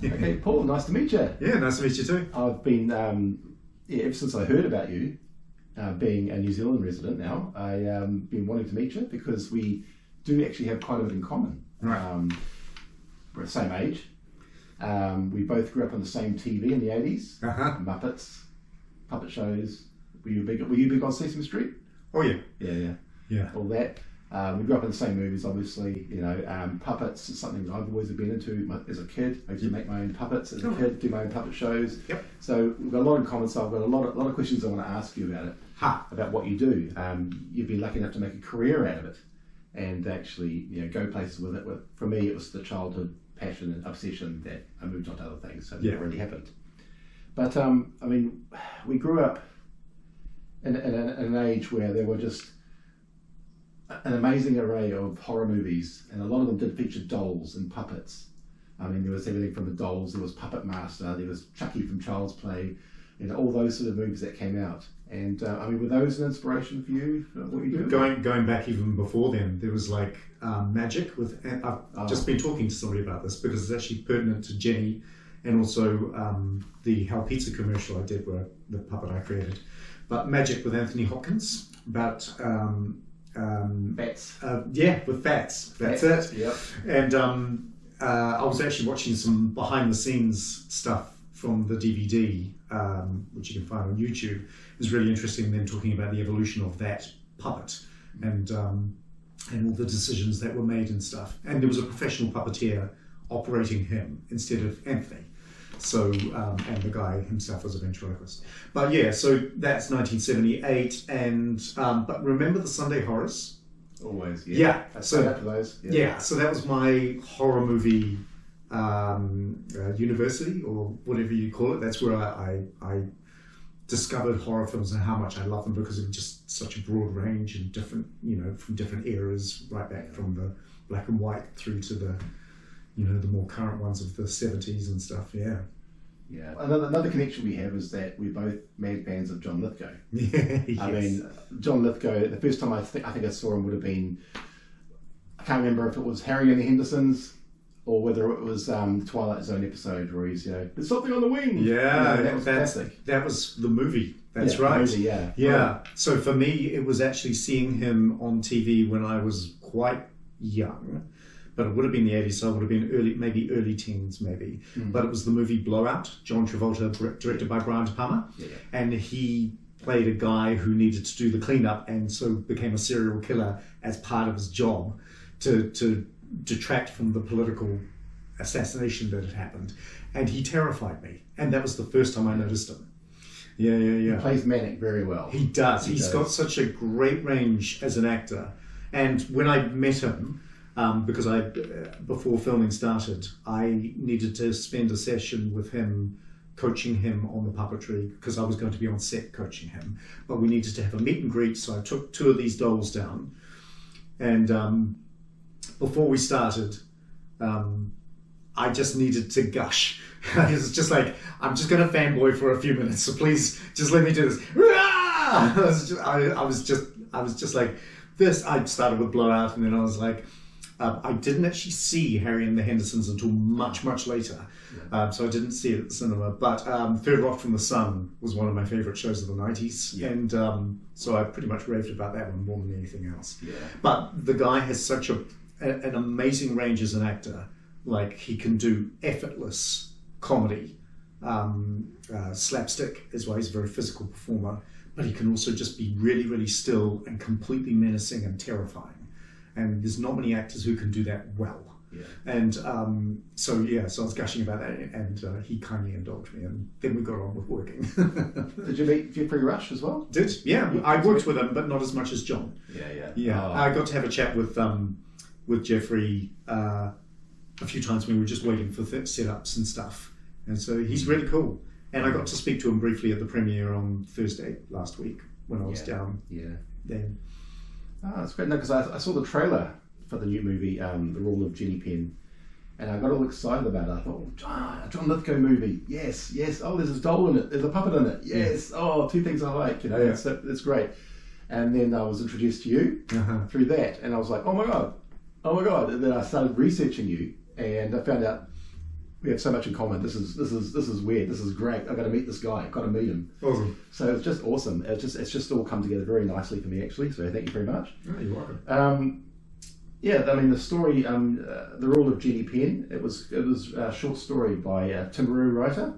Okay, Paul, nice to meet you. Yeah, nice to meet you too. I've been, ever since I heard about you, being a New Zealand resident now, I've been wanting to meet you because we do actually have quite a bit in common. Right. We're the same age. We both grew up on the same TV in the 80s. Muppets, puppet shows. Were you big on Sesame Street? Oh yeah. Yeah. All that. We grew up in the same movies, obviously. Puppets is something that I've always been into as a kid. I used to make my own puppets as a kid, do my own puppet shows. Yep. So we've got a lot in common. So I've got a lot of questions I want to ask you about it, about what you do. You've been lucky enough to make a career out of it, and actually, go places with it. For me, it was the childhood passion and obsession that I moved on to other things. So it never really happened. But we grew up in an age where there were just an amazing array of horror movies, and a lot of them did feature dolls and puppets. There was everything from the dolls, there was Puppet Master, there was Chucky from Child's Play, all those sort of movies that came out. And were those an inspiration for you, for what you do? Going back even before then, there was like Magic with. I've just been talking to somebody about this because it's actually pertinent to Jenny, and also the Hal Pizza commercial I did, where the puppet I created. But Magic with Anthony Hopkins about. Bats. With bats. That's it. Yep. And I was actually watching some behind the scenes stuff from the DVD, which you can find on YouTube. It was really interesting, them talking about the evolution of that puppet and all the decisions that were made and stuff. And there was a professional puppeteer operating him instead of Anthony. So, and the guy himself was a ventriloquist. But yeah, so that's 1978. And but remember the Sunday horrors? Always, yeah. I signed up for those. Yeah, so that was my horror movie university, or whatever you call it. That's where I discovered horror films and how much I love them, because of just such a broad range and different, from different eras, right back from the black and white through to the the more current ones of the 70s and stuff. Yeah. Another connection we have is that we're both mad fans of John Lithgow. Yes. John Lithgow, the first time I think I saw him would have been, I can't remember if it was Harry and the Hendersons or whether it was Twilight Zone episode where he's, there's something on the wing. Yeah, that was fantastic. That was the movie. That's right. The movie, yeah. Right. So for me, it was actually seeing him on TV when I was quite young. But it would have been the 80s, so I would have been early teens, maybe. But it was the movie Blowout, John Travolta, directed by Brian De Palma. And he played a guy who needed to do the cleanup, and so became a serial killer as part of his job to detract from the political assassination that had happened. And he terrified me. And that was the first time I noticed him. Yeah. He plays Manic very well. He does. He's got such a great range as an actor. And when I met him, because before filming started, I needed to spend a session with him, coaching him on the puppetry, because I was going to be on set coaching him. But we needed to have a meet and greet, so I took 2 of these dolls down. And before we started, I just needed to gush. It was just like, I'm just going to fanboy for a few minutes, so please just let me do this. I was just like this. I started with Blowout, and then I was like, I didn't actually see Harry and the Hendersons until much, much later. So I didn't see it at the cinema. But Third Rock from the Sun was one of my favourite shows of the 90s. Yeah. And so I pretty much raved about that one more than anything else. Yeah. But the guy has such an amazing range as an actor. Like, he can do effortless comedy, slapstick as well. He's a very physical performer. But he can also just be really, really still and completely menacing and terrifying. And there's not many actors who can do that well. Yeah. And so I was gushing about that, and he kindly indulged me, and then we got on with working. Did you meet Jeffrey Rush as well? Yeah. I worked with him, but not as much as John. Yeah. Oh. I got to have a chat with Jeffrey a few times when we were just waiting for setups and stuff. And so he's really cool. And I got to speak to him briefly at the premiere on Thursday last week when I was down then. Oh, that's great. No, because I saw the trailer for the new movie, The Rule of Jenny Penn, and I got all excited about it. I thought, a John Lithgow movie, yes. Oh, there's a doll in it, there's a puppet in it, yes. Oh, 2 things I like, it's great. And then I was introduced to you through that, and I was like, oh my god. And then I started researching you, and I found out we have so much in common. This is weird. This is great. I've got to meet this guy. I've got to meet him. Awesome. So it's just awesome. It's just all come together very nicely for me, actually. So thank you very much. Oh, you're welcome. Yeah, I mean the story, The Rule of Jenny Penn. It was a short story by a Timaru writer,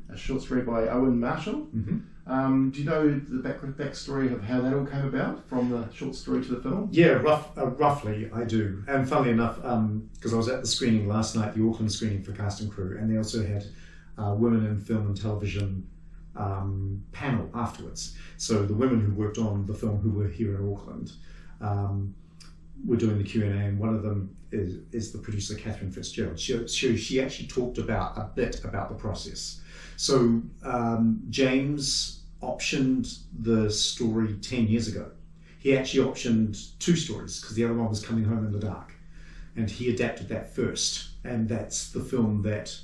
a short story by Owen Marshall. Do you know the backstory of how that all came about, from the short story to the film? Yeah, roughly I do. And funnily enough, because I was at the screening last night, the Auckland screening for cast and crew, and they also had Women in Film and Television panel afterwards. So the women who worked on the film who were here in Auckland were doing the Q&A, and one of them is the producer, Catherine Fitzgerald. She actually talked a bit about the process. So James optioned the story 10 years ago. He actually optioned 2 stories because the other one was Coming Home in the Dark, and he adapted that first, and that's the film that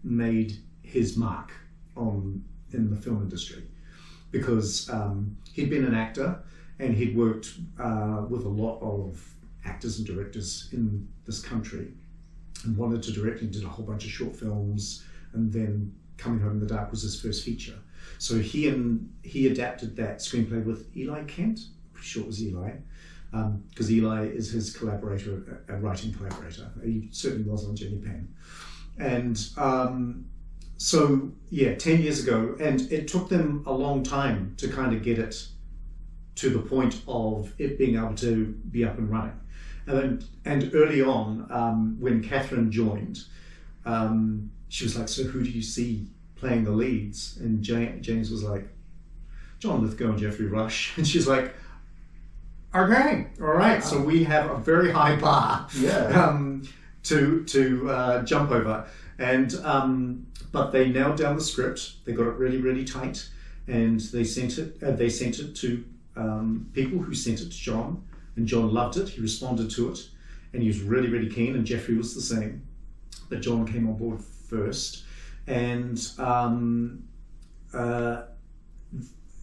made his mark in the film industry, because he'd been an actor and he'd worked with a lot of actors and directors in this country and wanted to direct, and did a whole bunch of short films, and then Coming Home in the Dark was his first feature. So he adapted that screenplay with Eli Kent. Pretty sure it was Eli, because Eli is his collaborator, a writing collaborator. He certainly was on Jenny Penn. And so yeah, 10 years ago, and it took them a long time to kind of get it to the point of it being able to be up and running. And early on, when Catherine joined, she was like, so who do you see playing the leads? And James was like, John Lithgow and Geoffrey Rush. And she's like, okay, all right. So we have a very high bar to jump over. And but they nailed down the script. They got it really, really tight, and they sent it. They sent it to people who sent it to John, and John loved it. He responded to it, and he was really, really keen. And Geoffrey was the same, but John came on board first, and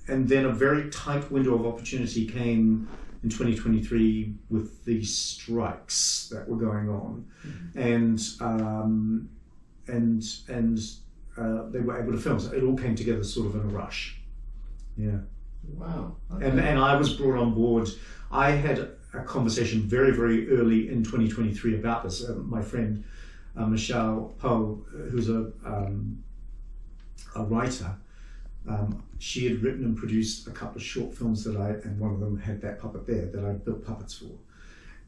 then a very tight window of opportunity came in 2023 with the strikes that were going on, and they were able to film. So it all came together sort of in a rush. Yeah. Wow. Okay. And I was brought on board. I had a conversation very, very early in 2023 about this. My friend Michelle Poe, who's a writer, she had written and produced a couple of short films and one of them had that puppet there that I built puppets for.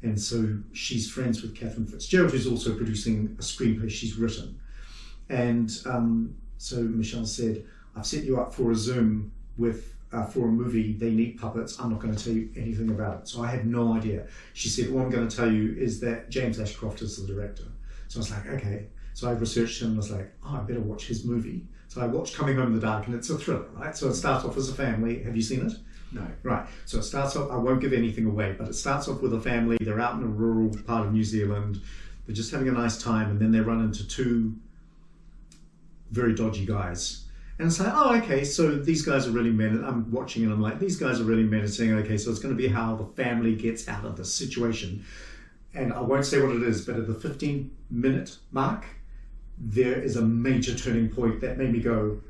And so she's friends with Catherine Fitzgerald, who's also producing a screenplay she's written. And so Michelle said, I've set you up for a Zoom for a movie. They need puppets. I'm not going to tell you anything about it. So I had no idea. She said, all I'm going to tell you is that James Ashcroft is the director. So I was like, okay. So I researched him and was like, I better watch his movie. So I watched Coming Home in the Dark, and it's a thriller, right? So it starts off as a family. Have you seen it? No. Right. So it starts off, I won't give anything away, but it starts off with a family. They're out in a rural part of New Zealand. They're just having a nice time, and then they run into 2 very dodgy guys. And it's like, oh, okay, so these guys are really I'm watching and I'm like, these guys are really menacing. Okay, so it's going to be how the family gets out of this situation. And I won't say what it is, but at the 15-minute mark, there is a major turning point that made me go,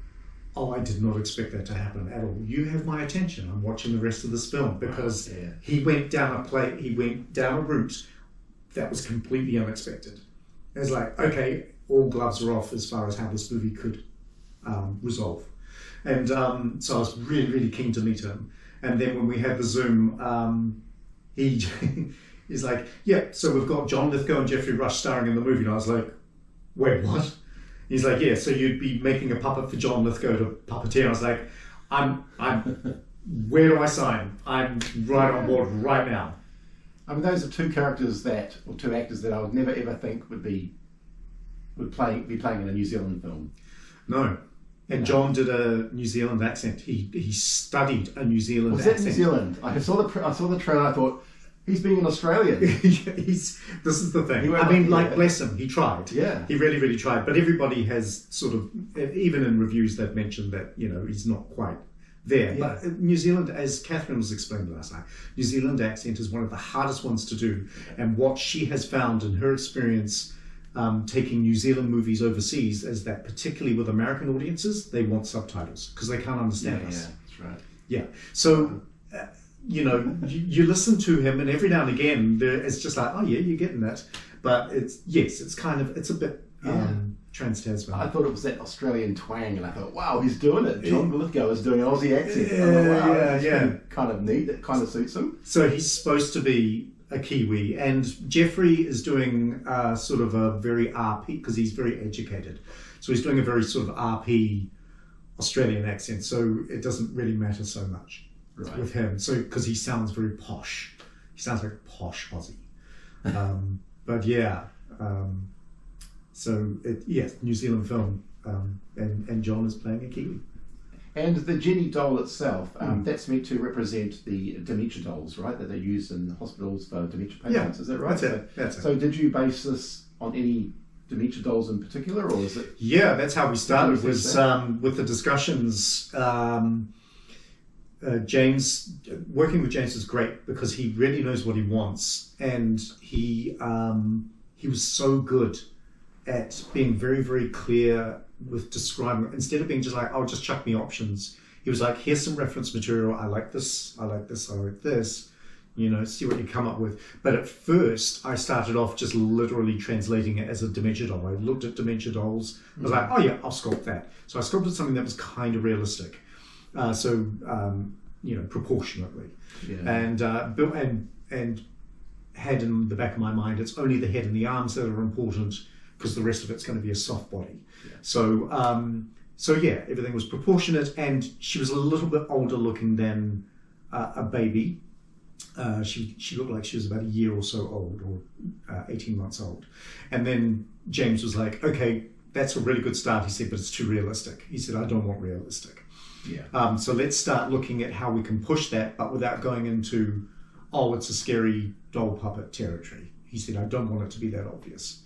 oh, I did not expect that to happen at all. You have my attention. I'm watching the rest of this film, because he went down a route that was completely unexpected. It was like, okay, all gloves are off as far as how this movie could resolve. And so I was really, really keen to meet him. And then when we had the Zoom, he's like, yeah, so we've got John Lithgow and Geoffrey Rush starring in the movie. And I was like, wait, what? He's like, yeah, so you'd be making a puppet for John Lithgow to puppeteer. I was like, I'm where do I sign? I'm right on board right now. I mean, those are 2 actors that I would never ever think would be playing in a New Zealand film. No. And John did a New Zealand accent. He studied a New Zealand accent. Was that New Zealand? I saw the trailer. I thought, he's being an Australian. This is the thing. I mean, bless him. He tried. Yeah. He really, really tried. But everybody has sort of, even in reviews, they've mentioned that, he's not quite there. Yeah. But New Zealand, as Catherine was explaining last night, New Zealand accent is one of the hardest ones to do. And what she has found in her experience taking New Zealand movies overseas is that, particularly with American audiences, they want subtitles because they can't understand us. Yeah, that's right. Yeah. So, you listen to him, and every now and again, it's just like, oh yeah, you're getting that. But it's a bit trans-Tasman. I thought it was that Australian twang, and I thought, wow, he's doing it. John Lithgow is doing an Aussie accent. Kind of neat. It kind of suits him. So he's supposed to be a Kiwi, and Jeffrey is doing sort of a very RP, because he's very educated. So he's doing a very sort of RP Australian accent, so it doesn't really matter so much with him. So because he sounds very posh. He sounds like a posh Aussie. But yeah, New Zealand film, and John is playing a Kiwi. And the Jenny doll itself, that's meant to represent the dementia dolls, right? That they use in hospitals for dementia patients. Is that right? That's it. So did you base this on any dementia dolls in particular, or is it? Yeah, that's how we started. Was with the discussions. James, working with James was great because he really knows what he wants, and he was so good at being very, very clear with describing, instead of being just like, oh, just chuck me options. He was like, here's some reference material. I like this. I like this. I like this. See what you come up with. But at first, I started off just literally translating it as a dementia doll. I looked at dementia dolls. I was like, oh yeah, I'll sculpt that. So I sculpted something that was kind of realistic. Proportionately. Yeah. And built and had in the back of my mind, it's only the head and the arms that are important, because the rest of it's going to be a soft body. Yeah. So everything was proportionate, and she was a little bit older looking than a baby. She looked like she was about a year or so old, or 18 months old. And then James was like, okay, that's a really good start. He said, but it's too realistic. He said, I don't want realistic. Yeah. So let's start looking at how we can push that, but without going into, oh, it's a scary doll puppet territory. He said, I don't want it to be that obvious.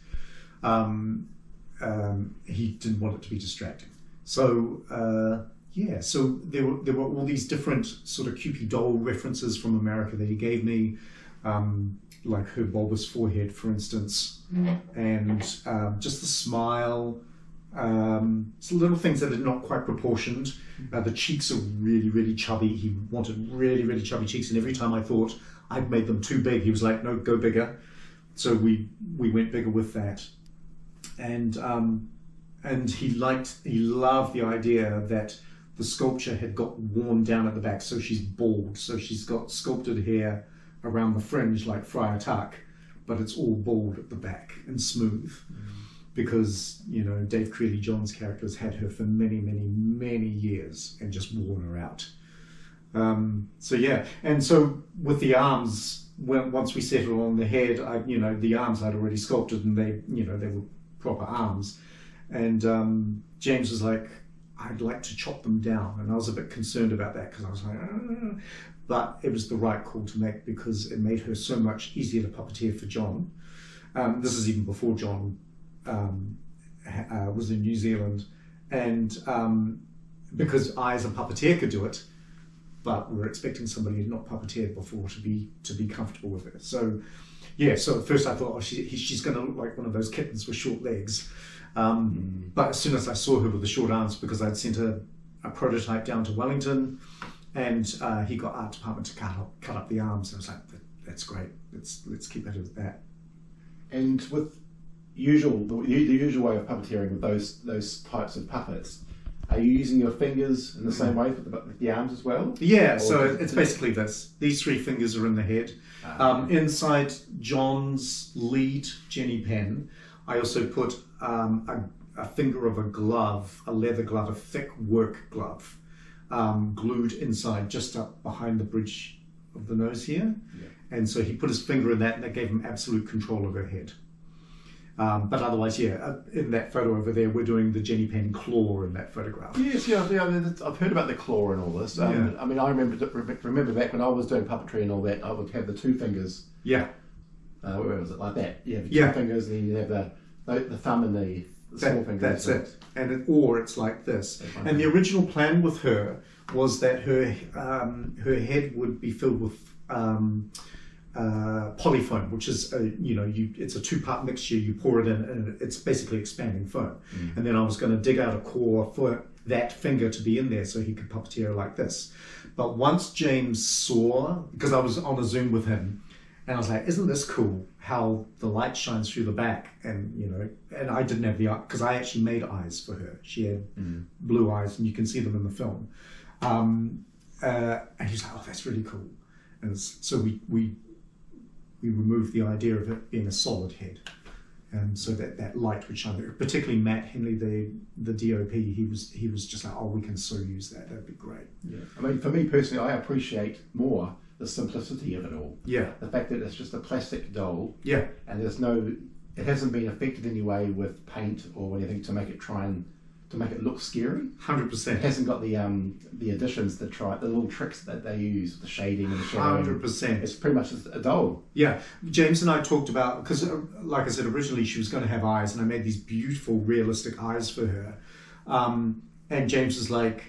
He didn't want it to be distracting. So so there were all these different sort of Cupid doll references from America that he gave me, like her bulbous forehead, for instance, and just the smile. So little things that are not quite proportioned. The cheeks are really, really chubby. He wanted really, really chubby cheeks, and every time I thought I'd made them too big, he was like, no, go bigger. So we went bigger with that. And he loved the idea that the sculpture had got worn down at the back, so she's bald. So she's got sculpted hair around the fringe like Friar Tuck, but it's all bald at the back and smooth. Because, Dave Creeley-John's character has had her for many, many, many years and just worn her out. And so with the arms, once we settled on the head, the arms I'd already sculpted, and they were proper arms. And James was like, I'd like to chop them down. And I was a bit concerned about that, because I was like, but it was the right call to make, because it made her so much easier to puppeteer for John. This is even before John was in New Zealand, and because I as a puppeteer could do it, but we're expecting somebody who'd not puppeteered before to be comfortable with it. So at first I thought, she's going to look like one of those kittens with short legs, but as soon as I saw her with the short arms, because I'd sent a prototype down to Wellington, and he got art department to cut up the arms, and I was like, that's great, let's keep it at that. And with the usual way of puppeteering with those types of puppets, are you using your fingers in the same way with the arms as well? Yeah, so it's basically this. These three fingers are in the head. Inside John's lead, Jenny Penn, I also put a finger of a glove, a leather glove, a thick work glove, glued inside just up behind the bridge of the nose here. Yeah. And so he put his finger in that, and that gave him absolute control of her head. But otherwise, in that photo over there, we're doing the Jenny Penn claw in that photograph. Yes, I've heard about the claw and all this. I mean, I remember back when I was doing puppetry and all that, I would have the two fingers. Yeah. Where was it, like that? You have two fingers, and then you have the thumb and the small finger. That's it. And it's like this. And the original plan with her was that her head would be filled with polyfoam, which is it's a 2-part mixture. You pour it in, and it's basically expanding foam. And then I was going to dig out a core for that finger to be in there so he could puppeteer like this. But once James saw, because I was on a Zoom with him, and I was like, isn't this cool how the light shines through the back? And and I didn't have the eye, because I actually made eyes for her. She had blue eyes, and you can see them in the film. And he's like, oh, that's really cool. And so we removed the idea of it being a solid head. So that light would shine. Particularly Matt Henley, the DOP, he was just like, oh, we can so use that. That'd be great. Yeah. I mean, for me personally, I appreciate more the simplicity of it all. Yeah. The fact that it's just a plastic doll. Yeah. And it hasn't been affected in any way with paint or anything to make it look scary. 100%. It hasn't got the additions, the little tricks that they use, the shading and the shadowing. 100%. It's pretty much just a doll. Yeah, James and I talked about, because like I said, originally she was going to have eyes, and I made these beautiful, realistic eyes for her. And James was like,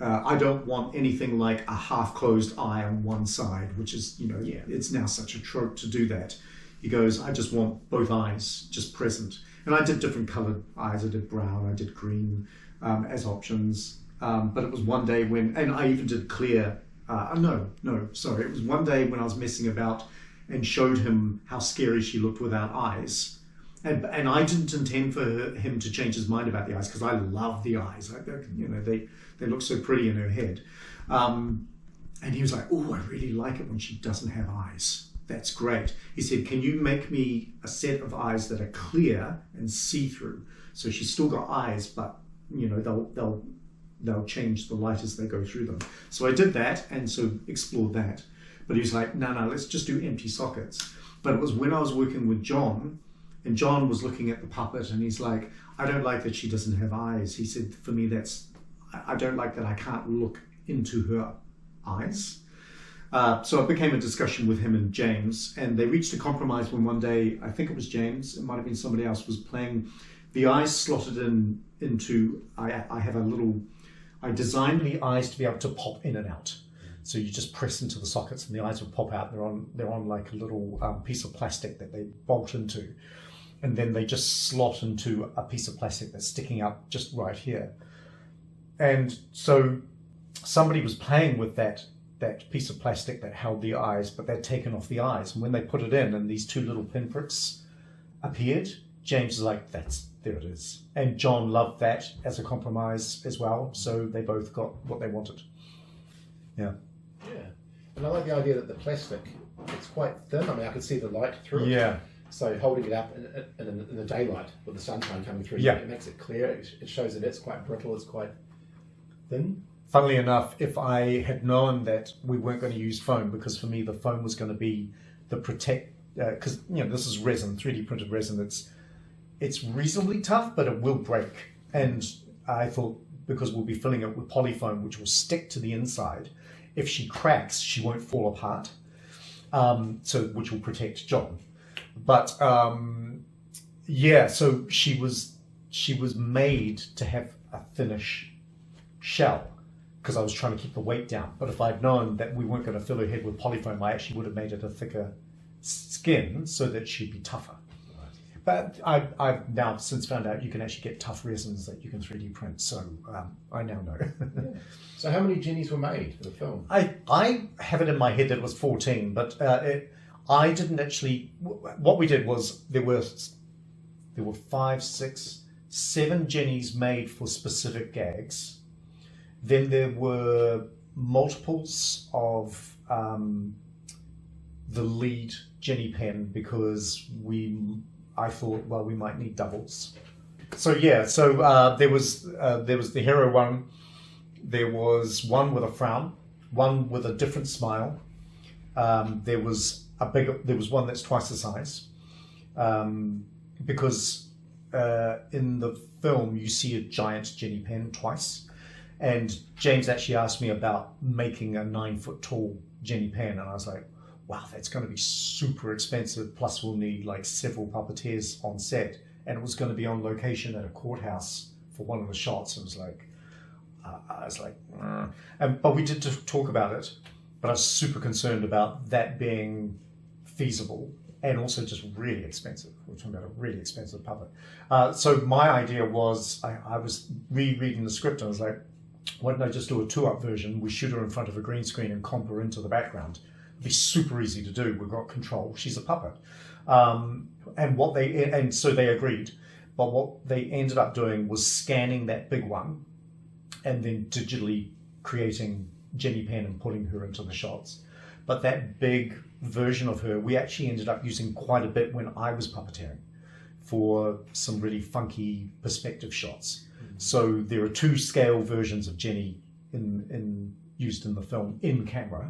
I don't want anything like a half-closed eye on one side, which is, it's now such a trope to do that. He goes, I just want both eyes just present. And I did different coloured eyes. I did brown, I did green as options. But it was one day and I even did clear. Sorry. It was one day when I was messing about and showed him how scary she looked without eyes. And I didn't intend for him to change his mind about the eyes, because I love the eyes. They look so pretty in her head. And he was like, oh, I really like it when she doesn't have eyes. That's great. He said, can you make me a set of eyes that are clear and see-through? So she's still got eyes, but they'll change the light as they go through them. So I did that, and so explored that. But he was like, no, let's just do empty sockets. But it was when I was working with John, and John was looking at the puppet, and he's like, I don't like that she doesn't have eyes. He said, for me, I don't like that I can't look into her eyes. So it became a discussion with him and James, and they reached a compromise when one day, I think it was James, it might have been somebody else, was playing the eyes slotted into, I designed the eyes to be able to pop in and out. So you just press into the sockets and the eyes will pop out. They're on like a little piece of plastic that they bolt into, and then they just slot into a piece of plastic that's sticking out just right here. And so somebody was playing with that piece of plastic that held the eyes, but they'd taken off the eyes. And when they put it in and these 2 little pinpricks appeared, James was like, there it is. And John loved that as a compromise as well. So they both got what they wanted. Yeah. Yeah. And I like the idea that the plastic, it's quite thin. I mean, I could see the light through it. Yeah. So holding it up in the daylight with the sunshine coming through, yeah, it makes it clear. It shows that it's quite brittle, it's quite thin. Funnily enough, if I had known that we weren't going to use foam, because for me the foam was going to be the protect, because this is resin, 3D printed resin. It's reasonably tough, but it will break. And I thought, because we'll be filling it with polyfoam, which will stick to the inside, if she cracks, she won't fall apart. Which will protect John. But so she was made to have a thinnish shell, because I was trying to keep the weight down. But if I'd known that we weren't going to fill her head with polyfoam, I actually would have made it a thicker skin so that she'd be tougher. But I've now since found out you can actually get tough resins that you can 3D print, so I now know. Yeah. So how many Jennies were made for the film? I have it in my head that it was 14, but I didn't actually. What we did was there were 5, 6, 7 Jennies made for specific gags. Then there were multiples of the lead Jenny Penn, because I thought, well, we might need doubles. So there was the hero one. There was one with a frown, one with a different smile. There was one that's twice the size, because in the film you see a giant Jenny Penn twice. And James actually asked me about making a 9-foot tall Jenny Penn, and I was like, wow, that's going to be super expensive. Plus we'll need like several puppeteers on set, and it was going to be on location at a courthouse for one of the shots. It was like, but we did talk about it, but I was super concerned about that being feasible and also just really expensive. We're talking about a really expensive puppet. So my idea was, I was rereading the script and I was like, why don't I just do a 2-up version? We shoot her in front of a green screen and comp her into the background. It'd be super easy to do. We've got control. She's a puppet. And so they agreed. But what they ended up doing was scanning that big one and then digitally creating Jenny Penn and putting her into the shots. But that big version of her, we actually ended up using quite a bit when I was puppeteering for some really funky perspective shots. So there are 2 scale versions of Jenny used in the film in camera.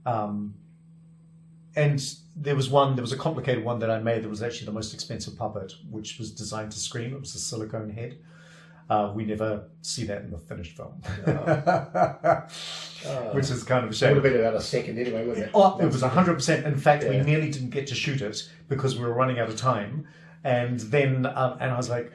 And there was a complicated one that I made that was actually the most expensive puppet, which was designed to scream. It was a silicone head. We never see that in the finished film, which is kind of a shame. It would have been about a second anyway, wouldn't it? Oh, it was 100%. In fact, we nearly didn't get to shoot it because we were running out of time. And then, and I was like,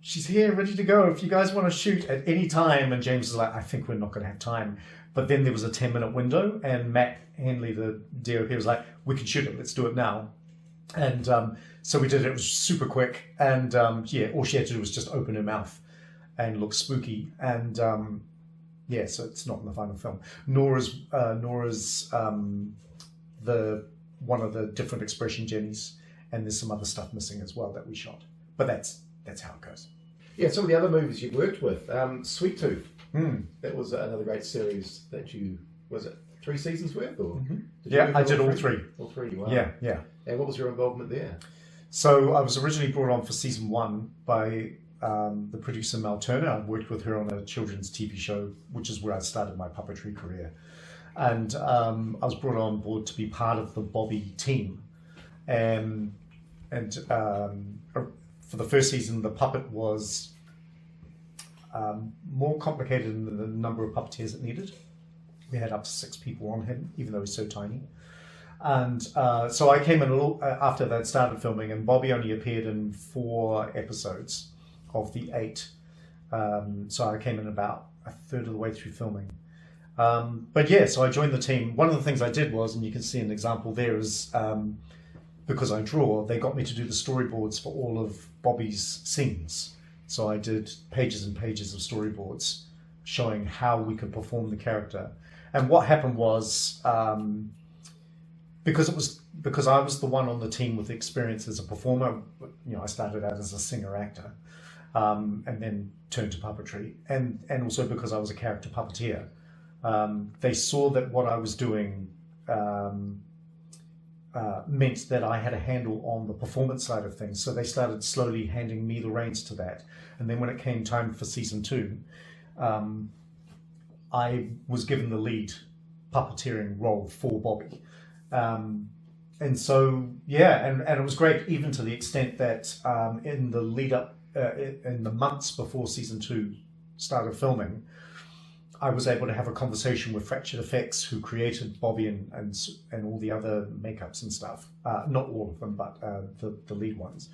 she's here, ready to go. If you guys want to shoot at any time. And James was like, I think we're not going to have time. But then there was a 10-minute window, and Matt Hanley, the DOP, was like, we can shoot it. Let's do it now. And so we did it. It was super quick. And all she had to do was just open her mouth and look spooky. And so it's not in the final film. Nora's the one of the different expression Jennies, and there's some other stuff missing as well that we shot. But that's how it goes. Yeah, some of the other movies you've worked with, Sweet Tooth. That was another great series that was it 3 seasons worth? Or I did all 3. All 3, wow. Yeah. And what was your involvement there? So I was originally brought on for season 1 by the producer Mel Turner. I worked with her on a children's TV show, which is where I started my puppetry career. And I was brought on board to be part of the Bobby team. And for the first season, the puppet was more complicated than the number of puppeteers it needed. We had up to 6 people on him, even though he's so tiny. And so I came in a little after that started filming, and Bobby only appeared in 4 episodes of the 8. So I came in about a third of the way through filming. So I joined the team. One of the things I did was, and you can see an example there, is because I draw, they got me to do the storyboards for all of Bobby's scenes. So I did pages and pages of storyboards showing how we could perform the character. And what happened was, because I was the one on the team with experience as a performer, I started out as a singer-actor, and then turned to puppetry. And also because I was a character puppeteer, they saw that what I was doing meant that I had a handle on the performance side of things. So they started slowly handing me the reins to that. And then when it came time for season 2, I was given the lead puppeteering role for Bobby. And so, and it was great, even to the extent that in the lead up, in the months before season 2 started filming, I was able to have a conversation with Fractured Effects, who created Bobby and all the other makeups and stuff. Not all of them, but the lead ones.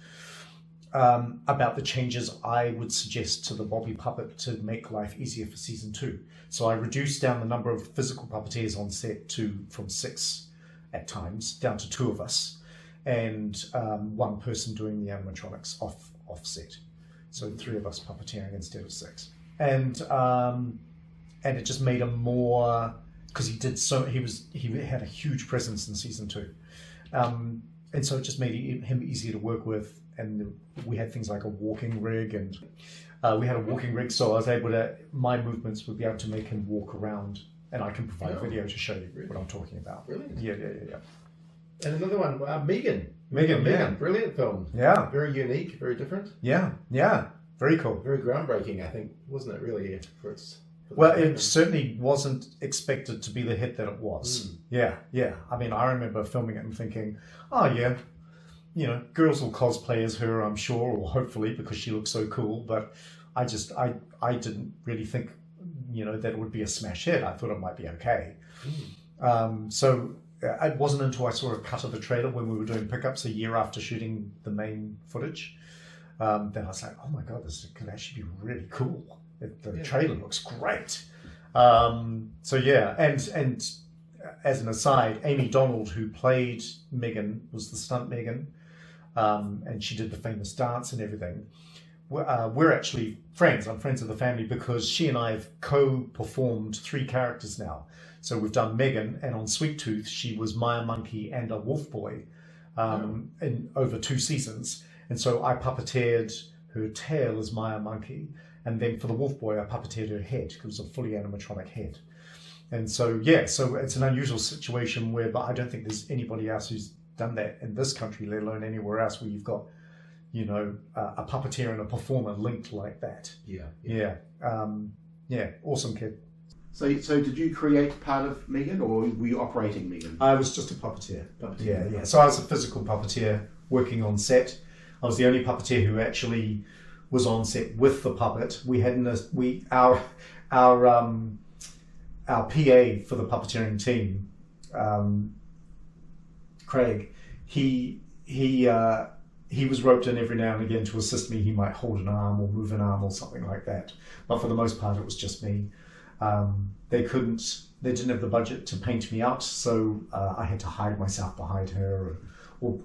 About the changes I would suggest to the Bobby puppet to make life easier for season 2. So I reduced down the number of physical puppeteers on set from 6 at times down to 2 of us, and 1 person doing the animatronics off set. So 3 of us puppeteering instead of 6. And it just made him more, because he had a huge presence in season 2, and so it just made him easier to work with. And we had things like a walking rig, and we had a walking rig, so I was able to, my movements would be able to make him walk around, and I can provide video to show you what I'm talking about. Brilliant. Yeah. And another one, Megan. Megan, Brilliant film. Yeah. Very unique, very different. Yeah. Very cool. Very groundbreaking, I think, wasn't it, really, for its... Well, it certainly wasn't expected to be the hit that it was. Yeah. I mean, I remember filming it and thinking, oh yeah, girls will cosplay as her, I'm sure, or hopefully, because she looks so cool. But I didn't really think, that it would be a smash hit. I thought it might be okay. So it wasn't until I saw a cut of the trailer when we were doing pickups a year after shooting the main footage, that I was like, oh my God, this could actually be really cool. The trailer looks great. And as an aside, Amy Donald, who played Megan, was the stunt Megan, and she did the famous dance and everything. We're actually friends. I'm friends of the family because she and I have co-performed 3 characters now. So we've done Megan, and on Sweet Tooth, she was Maya Monkey and a Wolf Boy in over 2 seasons. And so I puppeteered her tail as Maya Monkey. And then for the Wolf Boy, I puppeteered her head because it was a fully animatronic head. And so, yeah, so it's an unusual situation where, but I don't think there's anybody else who's done that in this country, let alone anywhere else, where you've got, you know, a puppeteer and a performer linked like that. Yeah. Awesome kid. So did you create part of Megan, or were you operating Megan? I was just a puppeteer. Yeah. So I was a physical puppeteer working on set. I was the only puppeteer who actually was on set with the puppet. We had our PA for the puppeteering team, Craig. He was roped in every now and again to assist me. He might hold an arm or move an arm or something like that. But for the most part, it was just me. They didn't have the budget to paint me out, so I had to hide myself behind her, or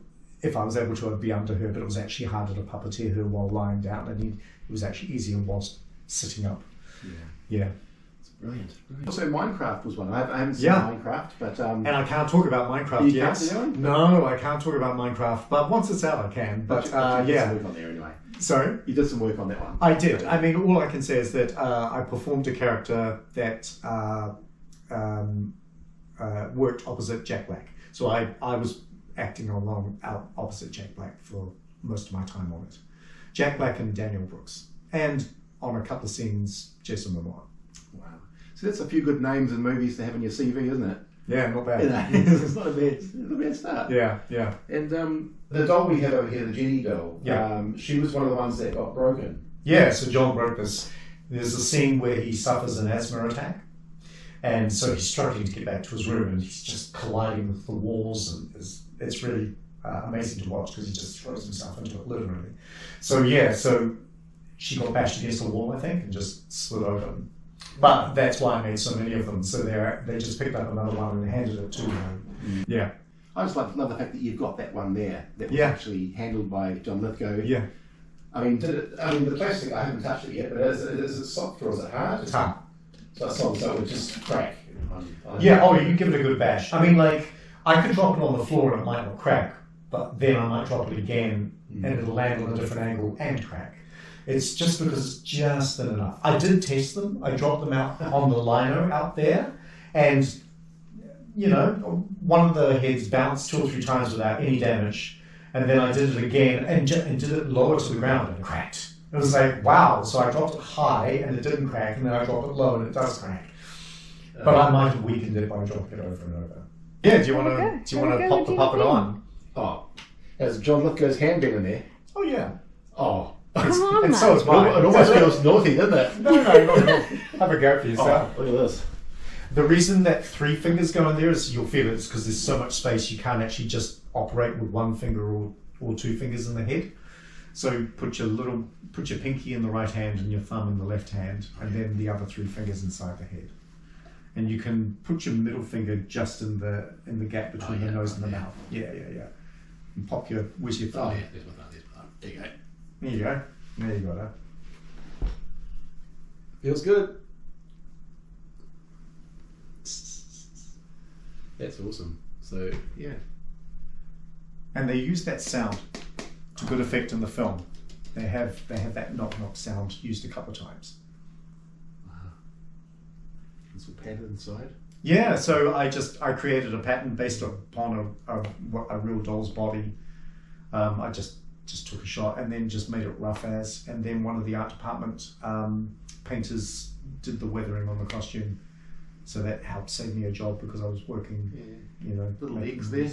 if I was able to, I'd be under her, but it was actually harder to puppeteer her while lying down, and it was actually easier whilst sitting up. Yeah. It's brilliant. Also, Minecraft was one. I haven't seen Minecraft, but... and I can't talk about Minecraft yet. No, I can't talk about Minecraft, but once it's out, I can. But you did some work on there anyway. Sorry? You did some work on that one. I did. I mean, all I can say is that I performed a character that worked opposite Jack Black. So I was acting out opposite Jack Black for most of my time on it. Jack Black and Daniel Brooks. And on a couple of scenes, Jason Momoa. Wow. So that's a few good names and movies to have in your CV, isn't it? Yeah, not bad. It's not a bad start. Yeah. And the doll we have over here, the Jenny doll, she was one of the ones that got broken. Yeah, so John broke this. There's a scene where he suffers an asthma attack. And so he's struggling to get back to his room, and he's just colliding with the walls, and it's really amazing to watch because he just throws himself into it, literally. So she got bashed against the wall, I think, and just slid open. But that's why I made so many of them. So they just picked up another one and handed it to me. Yeah. I just love the fact that you've got that one there that was actually handled by John Lithgow. Yeah. I mean, the plastic, I haven't touched it yet, but is it soft or is it hard? It's hard. So it would just crack. You can give it a good bash. I mean, like, I could drop it on the floor and it might not crack, but then I might drop it again and it'll land on a different angle and crack. It's just because it's just thin enough. I did test them. I dropped them out on the lino out there, and one of the heads bounced 2 or 3 times without any damage, and then I did it again and did it lower to the ground and it cracked. It was like, wow. So I dropped it high and it didn't crack, and then I dropped it low and it does crack. But I might have weakened it by dropping it over and over. Yeah, do you want to pop the puppet on? Oh, has John Lithgow's hand been in there? Oh yeah. Oh. And so is mine. It almost feels naughty, doesn't it? No, not at all. Have a go for yourself. Oh, look at this. The reason that 3 fingers go in there is you'll feel it's because there's so much space you can't actually just operate with 1 finger or 2 fingers in the head. So put your pinky in the right hand and your thumb in the left hand, and then the other 3 fingers inside the head. And you can put your middle finger just in the gap between the nose and the mouth. Yeah. And where's your thumb? Oh yeah, there's my thumb. There you go. There you go. There you go. Feels good. That's awesome. So yeah. And they use that sound to good effect in the film. They have that knock knock sound used a couple of times. Wow. It's all patterned inside. Yeah, so I created a pattern based upon a real doll's body. I just took a shot and then just made it rough and then one of the art department painters did the weathering on the costume, so that helped save me a job because I was working little legs there.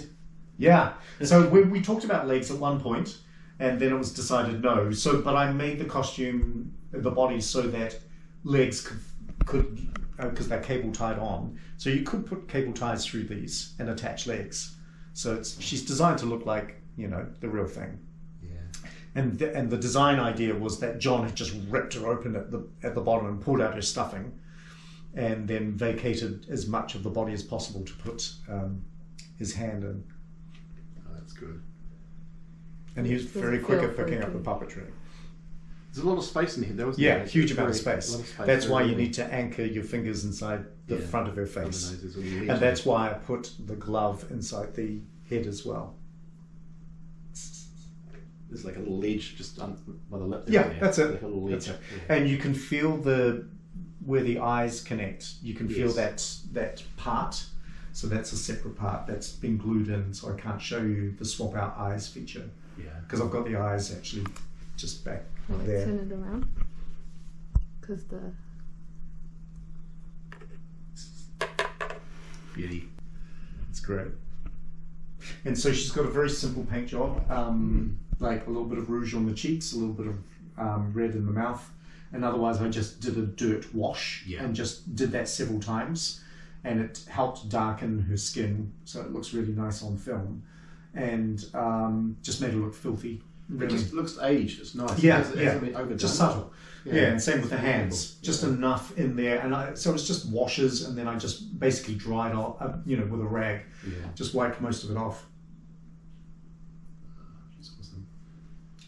Yeah, so we talked about legs at one point, and then it was decided no, but I made the costume, the body, so that legs could because they're cable tied on, so you could put cable ties through these and attach legs, so she's designed to look like the real thing. And the design idea was that John had just ripped her open at the bottom and pulled out her stuffing, and then vacated as much of the body as possible to put his hand in. Oh, that's good. And he was very quick at picking up the puppetry. There's a lot of space in here, though, isn't Yeah, there? huge amount of space. That's why you need to anchor your fingers inside the Yeah. front of her face. Front of the nose is all you And need. that's why I put the glove inside the head as well. There's like a little ledge just by the lip. Yeah, there. that's it. Like a little ledge. That's it. Yeah. And you can feel where the eyes connect. You can feel Yes. that part. So that's a separate part that's been glued in, so I can't show you the swap out eyes feature. Yeah. Because I've got the eyes actually just back Let's there. turn it around. Because Beauty. It's great. And so she's got a very simple paint job, like a little bit of rouge on the cheeks, a little bit of red in the mouth, and otherwise I just did a dirt wash and just did that several times, and it helped darken her skin, so it looks really nice on film, and just made her look filthy. It just looks aged. It's nice. Yeah, It hasn't been overdone. just subtle. Yeah, and same with the hands. Beautiful. Just enough in there, and so it was just washes, and then I just basically dried off, with a rag. Yeah. Just wiped most of it off. That's awesome.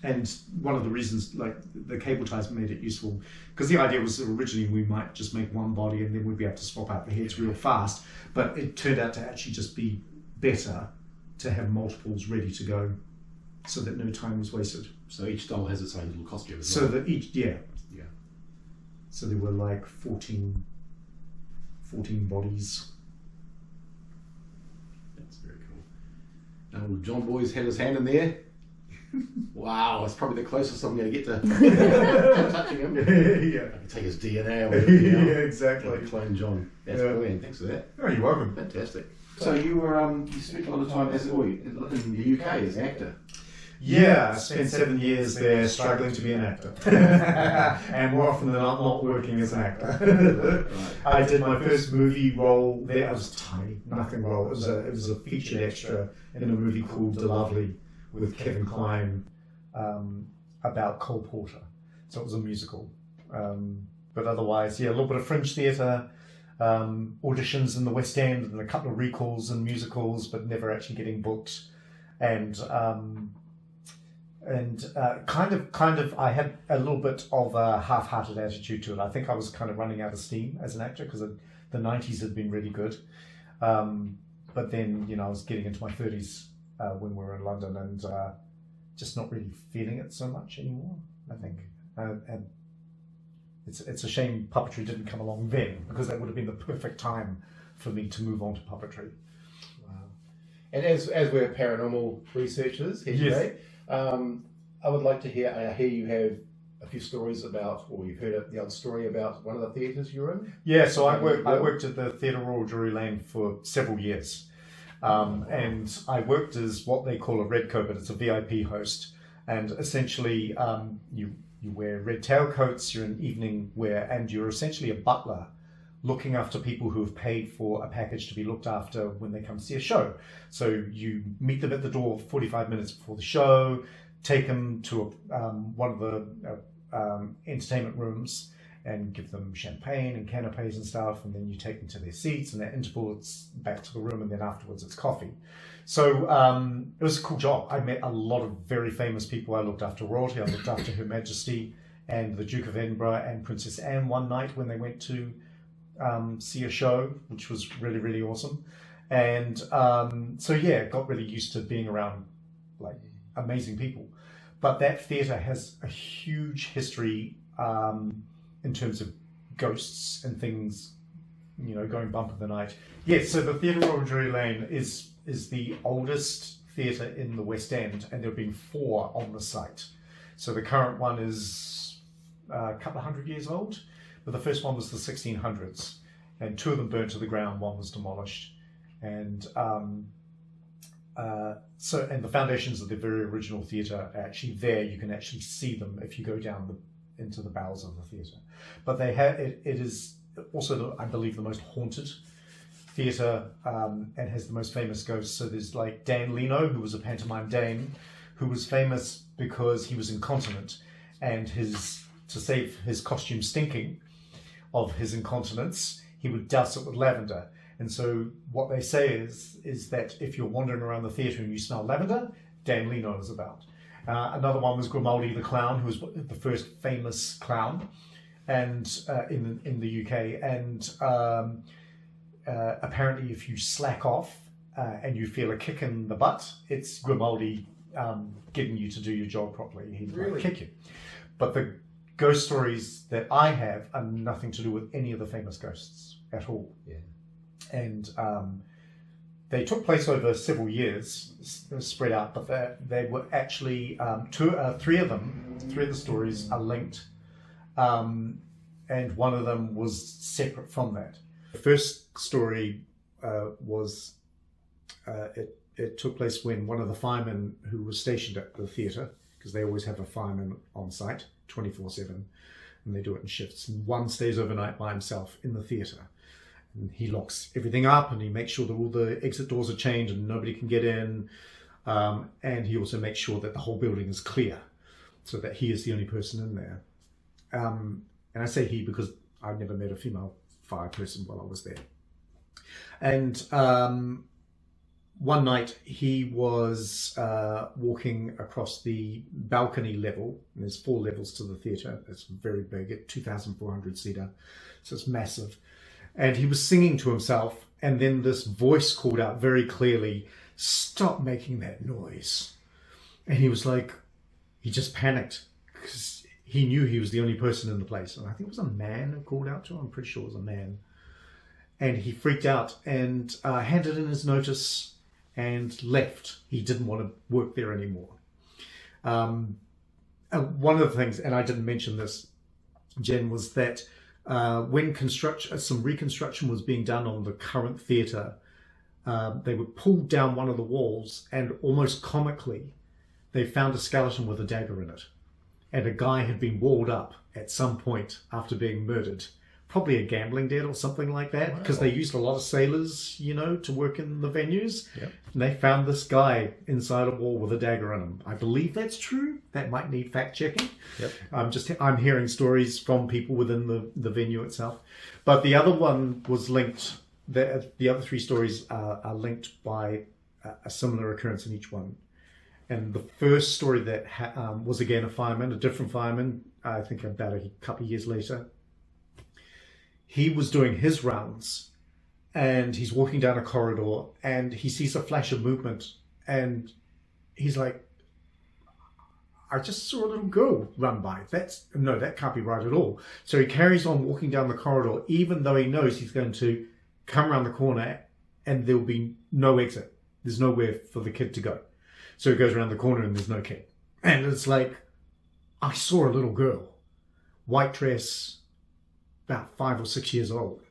And one of the reasons, like the cable ties, made it useful, because the idea was that originally we might just make one body and then we'd be able to swap out the heads real fast. But it turned out to actually just be better to have multiples ready to go, so that no time was wasted. So each doll has its own little costume as So well. that each, Yeah. so there were like 14 bodies. That's very cool. Now, John Boy's had his hand in there. Wow, that's probably the closest I'm going to get to touching him. Yeah. I can take his DNA or whatever. You know. Yeah, exactly. Clone John. That's Yeah. brilliant. Thanks for that. Oh, you're welcome. Fantastic. So you were you spent a lot of time in the UK as an actor. Yeah, I spent 7 years there struggling to be an actor. And more often than not working as an actor. I did my first movie role there. It was tiny, nothing role. It was a featured extra in a movie called The Lovely with Kevin Kline about Cole Porter. So it was a musical. But otherwise, yeah, a little bit of fringe theatre, auditions in the West End, and a couple of recalls and musicals, but never actually getting booked. And kind of, I had a little bit of a half-hearted attitude to it. I think I was kind of running out of steam as an actor because the 90s had been really good. But then, I was getting into my 30s when we were in London and just not really feeling it so much anymore, I think. And it's a shame puppetry didn't come along then, because that would have been the perfect time for me to move on to puppetry. Wow. And as we're paranormal researchers here today, I would like to hear. I hear you have a few stories about, or you've heard the old story about one of the theatres you're in. Yeah, so I worked at the Theatre Royal Drury Lane for several years, and I worked as what they call a redcoat, but it's a VIP host, and essentially you wear red tailcoats, you're in evening wear, and you're essentially a butler looking after people who have paid for a package to be looked after when they come see a show. So you meet them at the door 45 minutes before the show, take them to one of the entertainment rooms and give them champagne and canapes and stuff, and then you take them to their seats, and at interval it's back to the room, and then afterwards it's coffee. So it was a cool job. I met a lot of very famous people. I looked after royalty, I looked after Her Majesty and the Duke of Edinburgh and Princess Anne one night when they went to see a show, which was really, really awesome. And so yeah, got really used to being around like amazing people. But that theatre has a huge history in terms of ghosts and things, going bump in the night. Yes, so the Theatre Royal Drury Lane is the oldest theatre in the West End, and there have been 4 on the site. So the current one is a couple of 100 years old, but the first one was the 1600s, and 2 of them burnt to the ground, 1 was demolished. And and the foundations of the very original theatre are actually there. You can actually see them if you go down into the bowels of the theatre. But they have it is also, I believe, the most haunted theatre and has the most famous ghosts. So there's like Dan Leno, who was a pantomime Dane, who was famous because he was incontinent, and to save his costume stinking of his incontinence, he would douse it with lavender. And so what they say is that if you're wandering around the theatre and you smell lavender, Dan Lee knows about. Another one was Grimaldi the Clown, who was the first famous clown, and in the UK. And apparently, if you slack off and you feel a kick in the butt, it's Grimaldi getting you to do your job properly. He'd Really? kick you. But the ghost stories that I have are nothing to do with any of the famous ghosts at all. Yeah. And they took place over several years, spread out, but they were actually three of the stories are linked, and one of them was separate from that. The first story was it took place when one of the firemen who was stationed at the theatre, because they always have a fireman on site 24/7, and they do it in shifts, and one stays overnight by himself in the theatre. And he locks everything up, and he makes sure that all the exit doors are chained and nobody can get in. And he also makes sure that the whole building is clear, so that he is the only person in there. And I say he because I've never met a female fire person while I was there. And one night he was walking across the balcony level, and there's 4 levels to the theatre. It's very big, at 2,400 seater, so it's massive. And he was singing to himself, and then this voice called out very clearly, "Stop making that noise." And he was like, he just panicked because he knew he was the only person in the place. And I think it was a man who called out to him. I'm pretty sure it was a man. And he freaked out and handed in his notice and left. He didn't want to work there anymore. And one of the things, and I didn't mention this, Jen, was that when some reconstruction was being done on the current theatre, they would pull down one of the walls, and almost comically, they found a skeleton with a dagger in it. And a guy had been walled up at some point after being murdered. Probably a gambling debt or something like that, because they used a lot of sailors, to work in the venues. Yep. And they found this guy inside a wall with a dagger in him. I believe that's true. That might need fact checking. Yep. I'm hearing stories from people within the venue itself. But the other one was linked. The other 3 stories are linked by a similar occurrence in each one. And the first story that was again a fireman, a different fireman, I think about a couple of years later. He was doing his rounds, and he's walking down a corridor, and he sees a flash of movement, and he's like, "I just saw a little girl run by. That can't be right at all." So he carries on walking down the corridor, even though he knows he's going to come around the corner and there'll be no exit. There's nowhere for the kid to go. So he goes around the corner and there's no kid. And it's like, I saw a little girl, white dress, about 5 or 6 years old.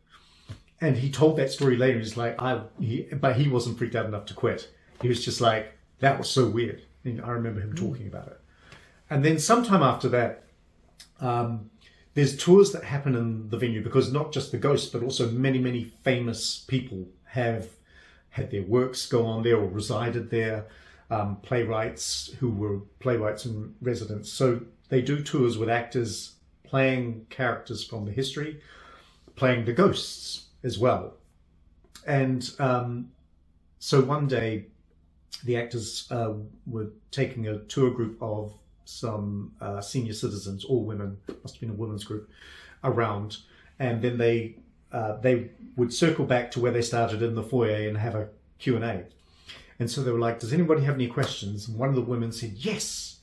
And he told that story later. He's like, but he wasn't freaked out enough to quit. He was just like, that was so weird. And I remember him talking about it. And then sometime after that, there's tours that happen in the venue, because not just the ghosts, but also many, many famous people have had their works go on there or resided there. Playwrights who were playwrights in residence. So they do tours with actors playing characters from the history, playing the ghosts as well. And so one day the actors were taking a tour group of some senior citizens, all women, must have been a women's group, around, and then they would circle back to where they started in the foyer and have a Q&A. And so they were like, "Does anybody have any questions?" And one of the women said, "Yes.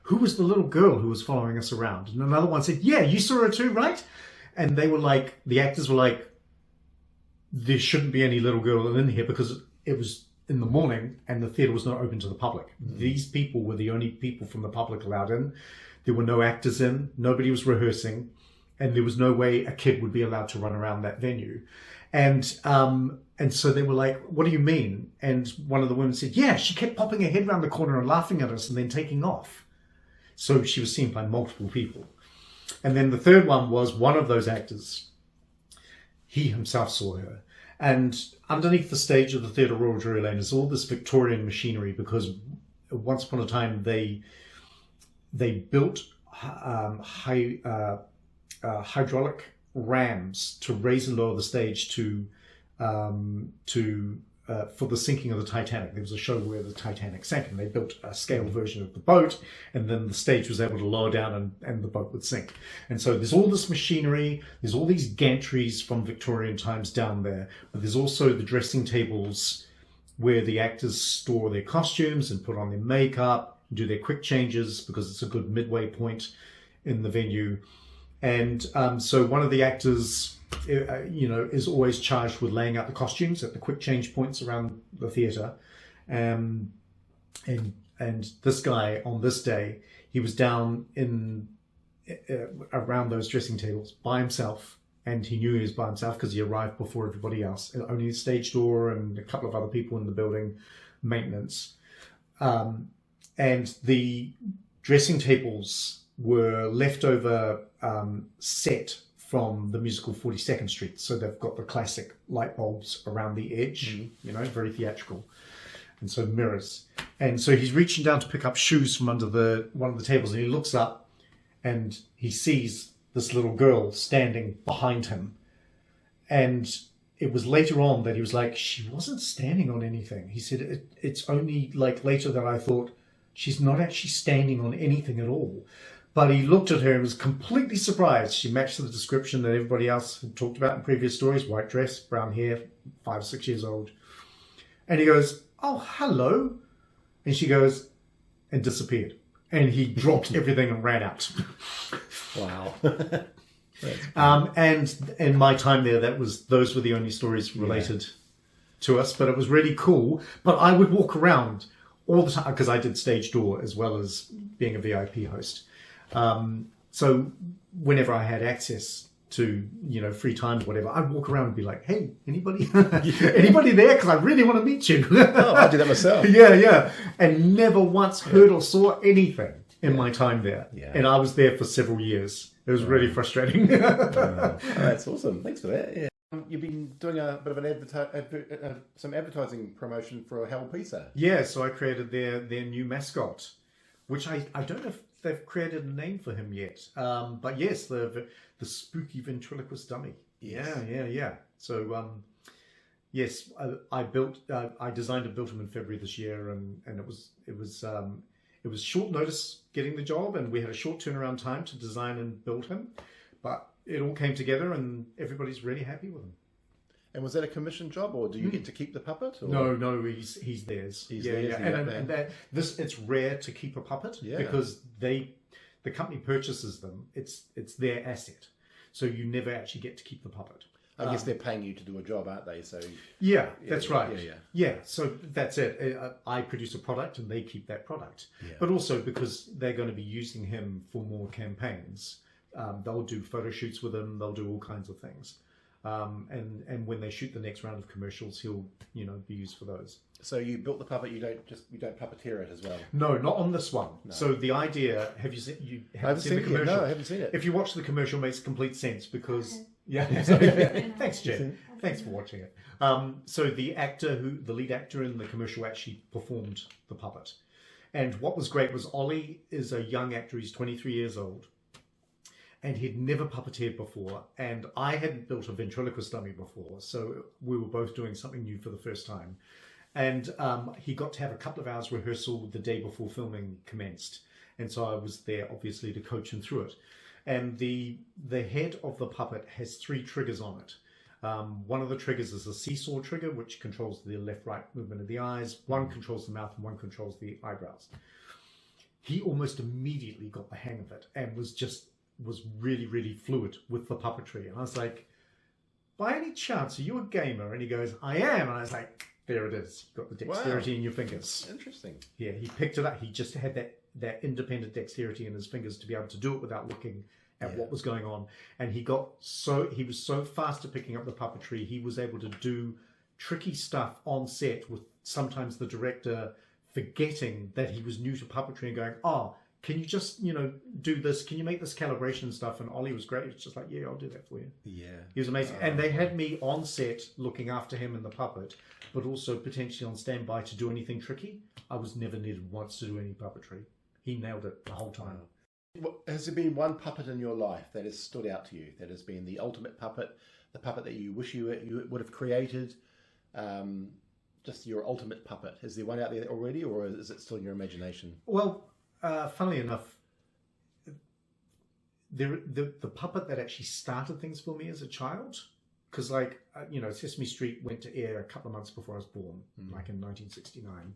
Who was the little girl who was following us around?" And another one said, "Yeah, you saw her too, right?" And they were like, the actors were like, "There shouldn't be any little girl in here," because it was in the morning and the theatre was not open to the public. These people were the only people from the public allowed in. There were no actors in, nobody was rehearsing, and there was no way a kid would be allowed to run around that venue. And so they were like, "What do you mean?" And one of the women said, "Yeah, she kept popping her head around the corner and laughing at us and then taking off." So she was seen by multiple people. And then the third one was one of those actors. He himself saw her. And underneath the stage of the Theatre Royal Drury Lane is all this Victorian machinery, because once upon a time they built hydraulic rams to raise and lower the stage for the sinking of the Titanic. There was a show where the Titanic sank, and they built a scale version of the boat, and then the stage was able to lower down and the boat would sink. And so there's all this machinery, there's all these gantries from Victorian times down there, but there's also the dressing tables where the actors store their costumes and put on their makeup, do their quick changes, because it's a good midway point in the venue. And so one of the actors, is always charged with laying out the costumes at the quick change points around the theatre. And this guy, on this day, he was down in around those dressing tables by himself, and he knew he was by himself because he arrived before everybody else. Only the stage door and a couple of other people in the building, maintenance. And the dressing tables were leftover set from the musical 42nd Street. So they've got the classic light bulbs around the edge, very theatrical. And so mirrors. And so he's reaching down to pick up shoes from under one of the tables, and he looks up and he sees this little girl standing behind him. And it was later on that he was like, she wasn't standing on anything. He said, it's only like later that I thought, she's not actually standing on anything at all. But he looked at her and was completely surprised. She matched the description that everybody else had talked about in previous stories. White dress, brown hair, 5 or 6 years old. And he goes, oh, hello. And she goes, and disappeared. And he dropped everything and ran out. Wow. And in my time there, those were the only stories related to us. But it was really cool. But I would walk around all the time, because I did stage door as well as being a VIP host. So whenever I had access to, free time or whatever, I'd walk around and be like, hey, anybody there? Because I really want to meet you. Oh, I do that myself. Yeah. And never once heard or saw anything in my time there. Yeah. And I was there for several years. It was really frustrating. Oh, that's awesome. Thanks for that. Yeah. You've been doing a bit of an some advertising promotion for Hal Pizza. Yeah, so I created their new mascot, which I don't know if they've created a name for him yet. But yes, the spooky ventriloquist dummy. Yes. Yeah. So yes, I designed and built him in February this year, and it was short notice getting the job, and we had a short turnaround time to design and build him, but it all came together, and everybody's really happy with him. And was that a commission job, or do you get to keep the puppet? Or? No, he's theirs. He's theirs. And it's rare to keep a puppet because the company purchases them. It's their asset, so you never actually get to keep the puppet. I guess they're paying you to do a job, aren't they? So that's right. Yeah. So that's it. I produce a product, and they keep that product. Yeah. But also because they're going to be using him for more campaigns. They'll do photo shoots with him. They'll do all kinds of things. And when they shoot the next round of commercials, he'll be used for those. So you built the puppet. You don't puppeteer it as well. No, not on this one. No. So the idea, have you seen? I haven't seen the commercial? No, I haven't seen it. If you watch the commercial, it makes complete sense because Thanks, Jen. Thanks for watching it. So the lead actor in the commercial actually performed the puppet, and what was great was Ollie is a young actor. He's 23 years old. And he'd never puppeteered before, and I hadn't built a ventriloquist dummy before, so we were both doing something new for the first time. And he got to have a couple of hours rehearsal the day before filming commenced, and so I was there, obviously, to coach him through it. And the head of the puppet has 3 triggers on it. One of the triggers is a seesaw trigger, which controls the left-right movement of the eyes. One controls the mouth, and one controls the eyebrows. He almost immediately got the hang of it, and was really, really fluid with the puppetry. And I was like, by any chance, are you a gamer? And he goes, I am. And I was like, there it is. You've got the dexterity in your fingers. Interesting. Yeah, he picked it up. He just had that independent dexterity in his fingers to be able to do it without looking at what was going on. And he was so fast at picking up the puppetry, he was able to do tricky stuff on set with sometimes the director forgetting that he was new to puppetry and going, can you just, do this? Can you make this calibration stuff? And Ollie was great. It's just like, yeah, I'll do that for you. Yeah. He was amazing. And they had me on set looking after him and the puppet, but also potentially on standby to do anything tricky. I was never needed once to do any puppetry. He nailed it the whole time. Has there been one puppet in your life that has stood out to you, that has been the ultimate puppet, the puppet that you wish you would have created, just your ultimate puppet? Is there one out there already, or is it still in your imagination? Well, funnily enough, the puppet that actually started things for me as a child, because Sesame Street went to air a couple of months before I was born, like in 1969.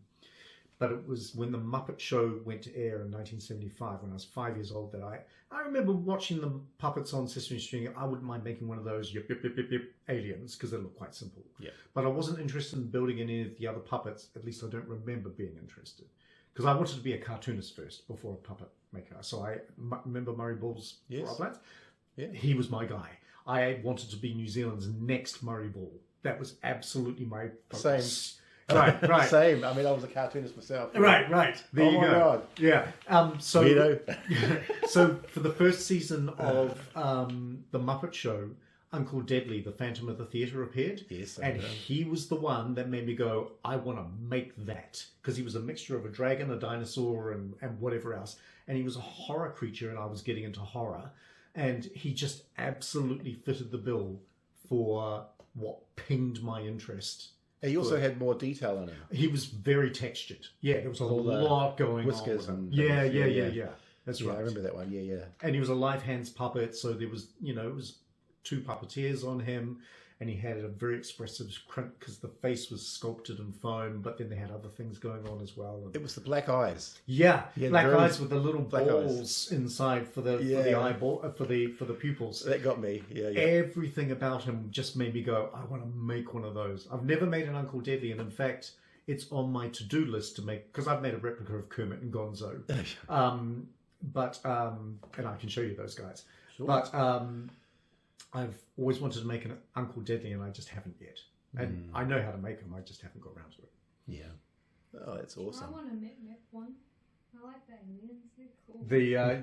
But it was when the Muppet Show went to air in 1975, when I was 5 years old, that I remember watching the puppets on Sesame Street. I wouldn't mind making one of those yip, yip, yip, yip, yip, aliens, because they look quite simple. Yeah. But I wasn't interested in building any of the other puppets. At least I don't remember being interested. Because I wanted to be a cartoonist first before a puppet maker. So I remember Murray Ball's Rob. Yeah. He was my guy. I wanted to be New Zealand's next Murray Ball. That was absolutely my focus. Same. Right. Same. I mean, I was a cartoonist myself. Right. There you go. God. Yeah. So for the first season of the Muppet Show, Uncle Deadly, the Phantom of the Theatre, appeared. Yes. And he was the one that made me go, I want to make that. Because he was a mixture of a dragon, a dinosaur, and whatever else. And he was a horror creature, and I was getting into horror. And he just absolutely fitted the bill for what pinged my interest. He also had more detail in him. He was very textured. Yeah, there was a lot going whiskers on. And yeah. That's right. I remember that one. Yeah. And he was a live hands puppet, so there was, it was 2 puppeteers on him, and he had a very expressive crunch because the face was sculpted in foam, but then they had other things going on as well. It was the black eyes. Yeah, black eyes with the little balls inside for the eyeball for the pupils. That got me. Yeah. Everything about him just made me go, I want to make one of those. I've never made an Uncle Deadly, and in fact, it's on my to-do list to make, because I've made a replica of Kermit and Gonzo. And I can show you those guys. Sure. But I've always wanted to make an Uncle Deadly, and I just haven't yet. And I know how to make them, I just haven't got around to it. Yeah. Oh, that's awesome. I want to make one. I like the aliens. They're cool.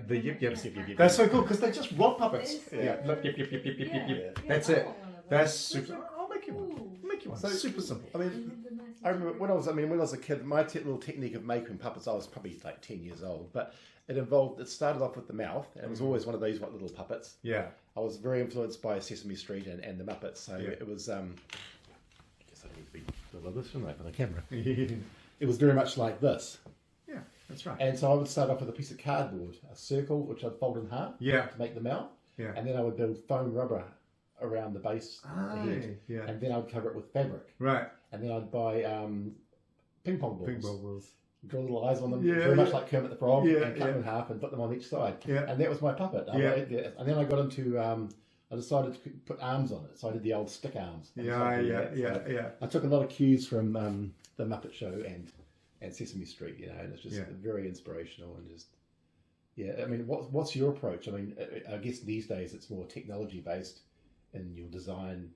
The yip yips. That's so cool because they're just rod puppets. Yeah. Yip. That's it. That's super. I'll make you one. I'll make you one. So super simple. I mean, I remember when I was a kid, my little technique of making puppets, I was probably like 10 years old, but it started off with the mouth, and it was always one of these little puppets. Yeah. I was very influenced by Sesame Street and the Muppets, so it was, I guess I need to be doing this, shouldn't I, for the camera? It was very much like this. Yeah, that's right. And so I would start off with a piece of cardboard, a circle, which I'd fold in half to make the mouth. Yeah. And then I would build foam rubber around the base of the head. Yeah. And then I'd cover it with fabric. Right. And then I'd buy ping pong balls. Draw little eyes on them, very much like Kermit the Frog, and cut them in half and put them on each side. Yeah. And that was my puppet. And then I got into, I decided to put arms on it, so I did the old stick arms. Yeah. I took a lot of cues from the Muppet Show and Sesame Street, and it's just very inspirational and just, I mean, what's your approach? I mean, I guess these days it's more technology based in your design.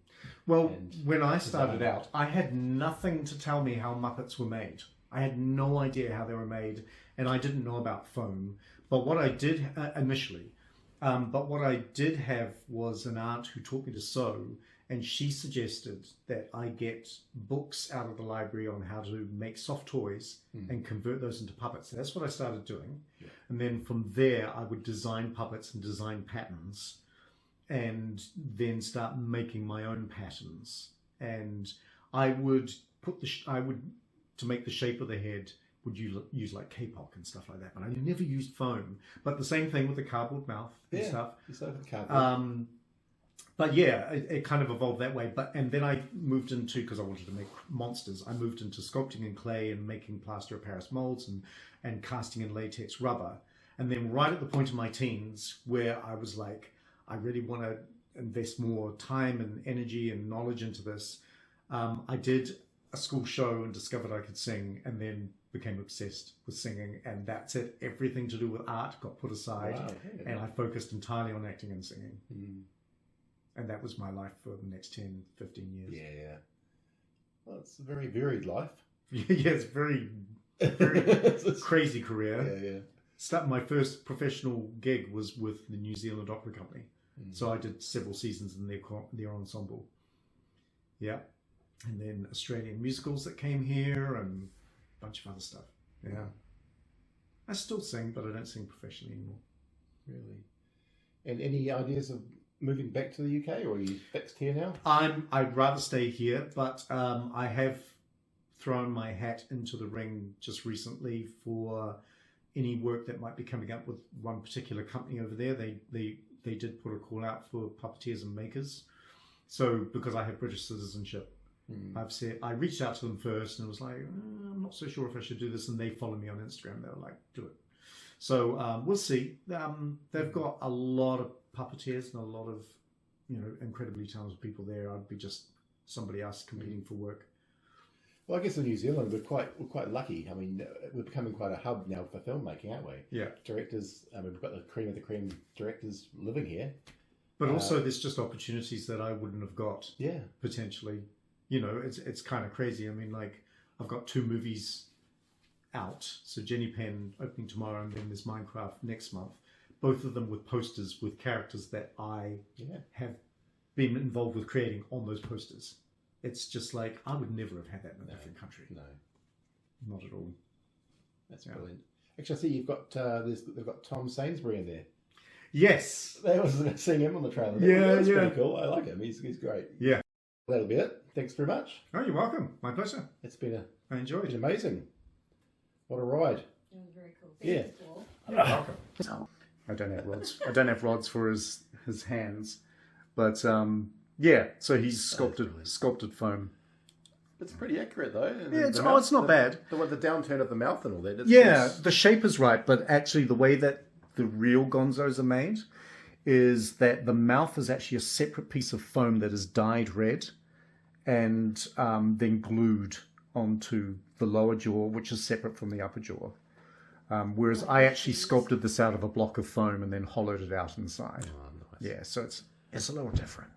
Well, when I started out, I had nothing to tell me how Muppets were made. I had no idea how they were made, and I didn't know about foam. But what I did initially, what I did have was an aunt who taught me to sew, and she suggested that I get books out of the library on how to make soft toys and convert those into puppets. So that's what I started doing. Yeah. And then from there, I would design puppets and design patterns, and then start making my own patterns. And I would to make the shape of the head, would you use like K-pop and stuff like that, but I never used foam. But the same thing with the cardboard mouth and stuff. You started with cardboard. But it kind of evolved that way. And then I moved into, because I wanted to make monsters, I moved into sculpting in clay and making plaster of Paris molds and casting in latex rubber. And then right at the point of my teens where I was like, I really want to invest more time and energy and knowledge into this, I did a school show and discovered I could sing, and then became obsessed with singing, and that's it. Everything to do with art got put aside, and I focused entirely on acting and singing. And that was my life for the next 10, 15 years. Yeah. Well, it's a very varied life. It's very crazy career. Yeah. My first professional gig was with the New Zealand Opera Company. So I did several seasons in their ensemble. Yeah. And then Australian musicals that came here and a bunch of other stuff. Yeah. I still sing, but I don't sing professionally anymore. Really. And any ideas of moving back to the UK, or are you fixed here now? I'd rather stay here, but I have thrown my hat into the ring just recently for any work that might be coming up with one particular company over there. They did put a call out for puppeteers and makers. So because I have British citizenship, I reached out to them first and was like, I'm not so sure if I should do this. And they followed me on Instagram. They were like, do it. So we'll see. They've got a lot of puppeteers and a lot of, incredibly talented people there. I'd be just somebody else competing for work. Well, I guess in New Zealand we're quite lucky. I mean, we're becoming quite a hub now for filmmaking, aren't we? Yeah. Directors, we've got the cream of the cream directors living here. But also, there's just opportunities that I wouldn't have got. Yeah. Potentially, it's kind of crazy. I mean, like I've got 2 movies out. So Jenny Penn opening tomorrow, and then there's Minecraft next month. Both of them with posters with characters that I have been involved with creating on those posters. It's just like, I would never have had that in a different country. No. Not at all. That's brilliant. Actually, I see you've got, they've got Tom Sainsbury in there. Yes. That was seeing him on the trailer. That's pretty cool. I like him. He's great. Yeah. That'll be it. Thanks very much. Oh, you're welcome. My pleasure. I enjoyed it. It's Amazing. What a ride. It was very cool. Yeah. You're welcome. I don't have rods. I don't have rods for his hands. But so he's sculpted foam. It's pretty accurate though. Yeah, it's not bad. The downturn of the mouth and all that. The shape is right, but actually the way that the real Gonzos are made is that the mouth is actually a separate piece of foam that is dyed red and then glued onto the lower jaw, which is separate from the upper jaw. Whereas I actually sculpted this out of a block of foam and then hollowed it out inside. Oh, nice. Yeah, so it's a little different.